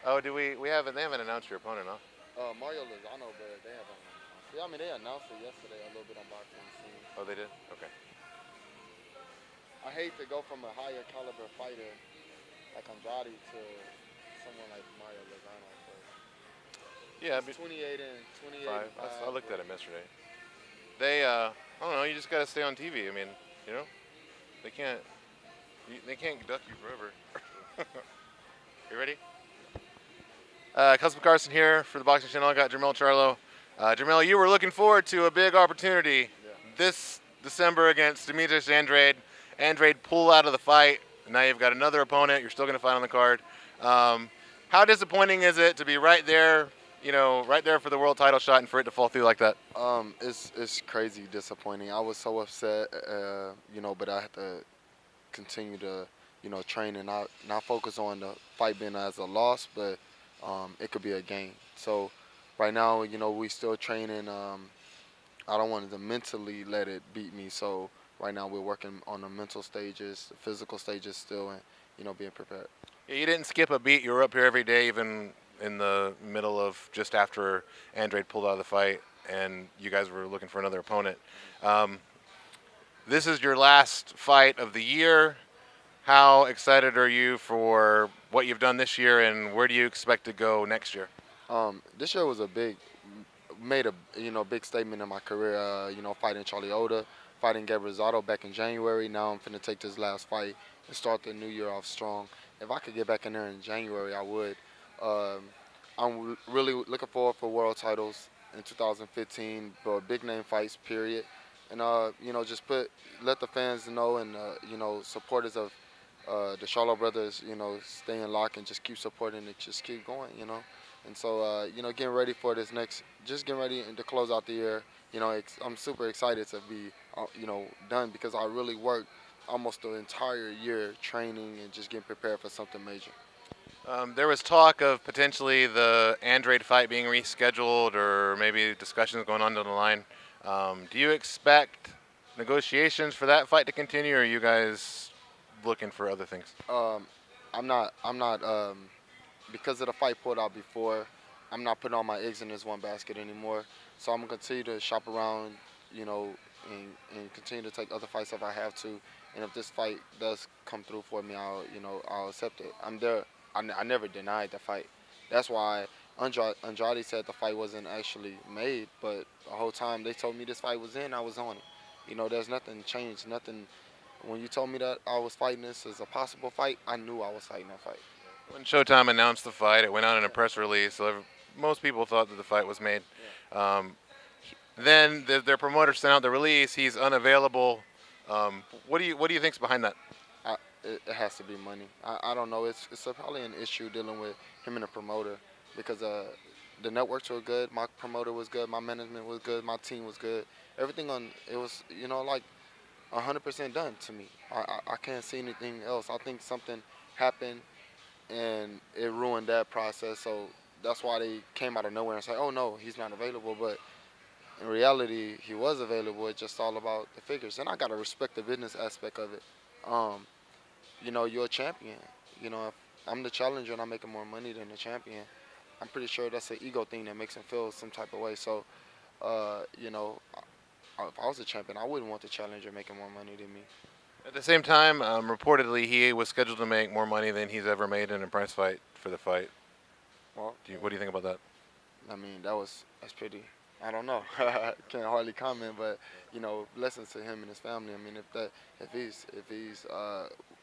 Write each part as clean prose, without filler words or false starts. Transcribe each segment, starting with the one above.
Oh, do we haven't? They haven't announced your opponent, huh? Mario Lozano, but they haven't. Yeah, I mean they announced it yesterday a little bit on boxing scene. Oh, they did. Okay. I hate to go from a higher caliber fighter like Andrade to someone like Mario Lozano. But Yeah, he's 28 and 28 five. and I five. looked But at him yesterday. They, I don't know. You just gotta stay on TV. I mean, you know, they can't, they can't duck you forever. You ready? Kelsey Carson here for the Boxing Channel. I got Jermell Charlo. Jermell, you were looking forward to a big opportunity yeah. this December against Demetrius Andrade. Andrade pulled out of the fight. Now you've got another opponent. You're still going to fight on the card. Um, how disappointing is it to be right there, right there for the world title shot and for it to fall through like that? It's crazy disappointing. I was so upset, but I had to continue to, train and not focus on the fight being as a loss, but it could be a gain. So right now, we still training. I don't want to mentally let it beat me. So right now we're working on the mental stages, the physical stages still, and being prepared. Yeah, you didn't skip a beat. You were up here every day, even in the middle of just after Andrade pulled out of the fight, and you guys were looking for another opponent. Um, this is your last fight of the year. How excited are you for what you've done this year, and where do you expect to go next year? This year was made a big statement in my career. Fighting Charlie Oda, fighting Gabriel Rosado back in January. Now I'm finna take this last fight and start the new year off strong. If I could get back in there in January, I would. Um, I'm really looking forward for world titles in 2015, but big name fights, period. And just let the fans know and supporters of the Charlo brothers, stay in lock and just keep supporting it, just keep going. And so, getting ready for this next, just getting ready to close out the year. I'm super excited to be, done because I really worked almost the entire year training and just getting prepared for something major. There was talk of potentially the Andrade fight being rescheduled, or maybe discussions going on down the line. Do you expect negotiations for that fight to continue, or are you guys looking for other things? Um, I'm not, because of the fight pulled out before, I'm not putting all my eggs in this one basket anymore. So I'm gonna continue to shop around, you know, and continue to take other fights if I have to. And if this fight does come through for me, I'll accept it. I'm there. I never denied the fight. That's why Andrade said the fight wasn't actually made, but the whole time they told me this fight was in, I was on it. There's nothing changed, nothing. When you told me that I was fighting this as a possible fight, I knew I was fighting that fight. When Showtime announced the fight, it went out in a press release, so most people thought that the fight was made. Um, then their promoter sent out the release. He's unavailable. What do you think's behind that? I, it has to be money. I don't know. It's probably an issue dealing with him and the promoter because the networks were good. My promoter was good. My management was good. My team was good. Everything on it was like 100% done to me. I can't see anything else. I think something happened and it ruined that process. So that's why they came out of nowhere and said, "Oh no, he's not available." But in reality, he was available. It's just all about the figures, and I gotta respect the business aspect of it. Um, you're a champion. If I'm the challenger and I'm making more money than the champion, I'm pretty sure that's an ego thing that makes him feel some type of way. So, if I was a champion, I wouldn't want the challenger making more money than me. At the same time, reportedly he was scheduled to make more money than he's ever made in a prize fight for the fight. Well, What do you think about that? I mean, that's pretty. I don't know. Can't hardly comment, but blessings to him and his family. I mean, if he's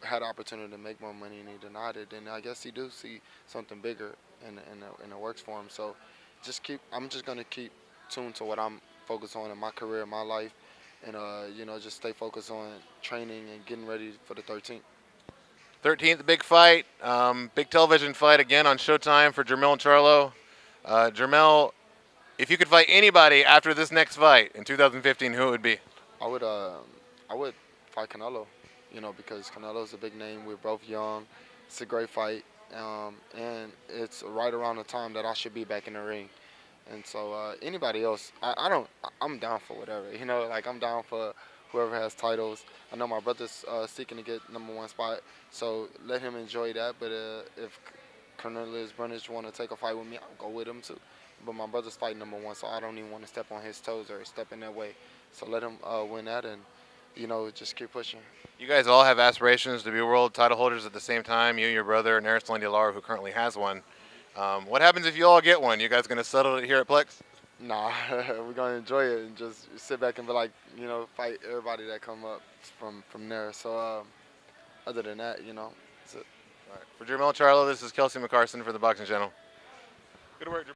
had the opportunity to make more money and he denied it, then I guess he do see something bigger in the works for him. So, I'm just gonna keep tuned to what I'm focused on in my career, my life, and just stay focused on training and getting ready for the 13th. 13th big fight, big television fight again on Showtime for Jermell Charlo. Jermell, if you could fight anybody after this next fight in 2015, who it would be? I would I would fight Canelo, because Canelo's a big name. We're both young. It's a great fight, and it's right around the time that I should be back in the ring. And so anybody else, I don't. I'm down for whatever. Like I'm down for whoever has titles. I know my brother's seeking to get number one spot, so let him enjoy that. But if Cornelius Brunish want to take a fight with me, I'll go with him too. But my brother's fight #1, so I don't even want to step on his toes or step in that way. So let him win that, and just keep pushing. You guys all have aspirations to be world title holders at the same time. You, your brother, and Aristotle Lara, who currently has one. What happens if you all get one? You guys gonna settle it here at Plex? Nah, we're gonna enjoy it and just sit back and be like, fight everybody that come up from there. So other than that, that's it. All right. For Jermell Charlo, this is Kelsey McCarson for the Boxing Channel. Good work.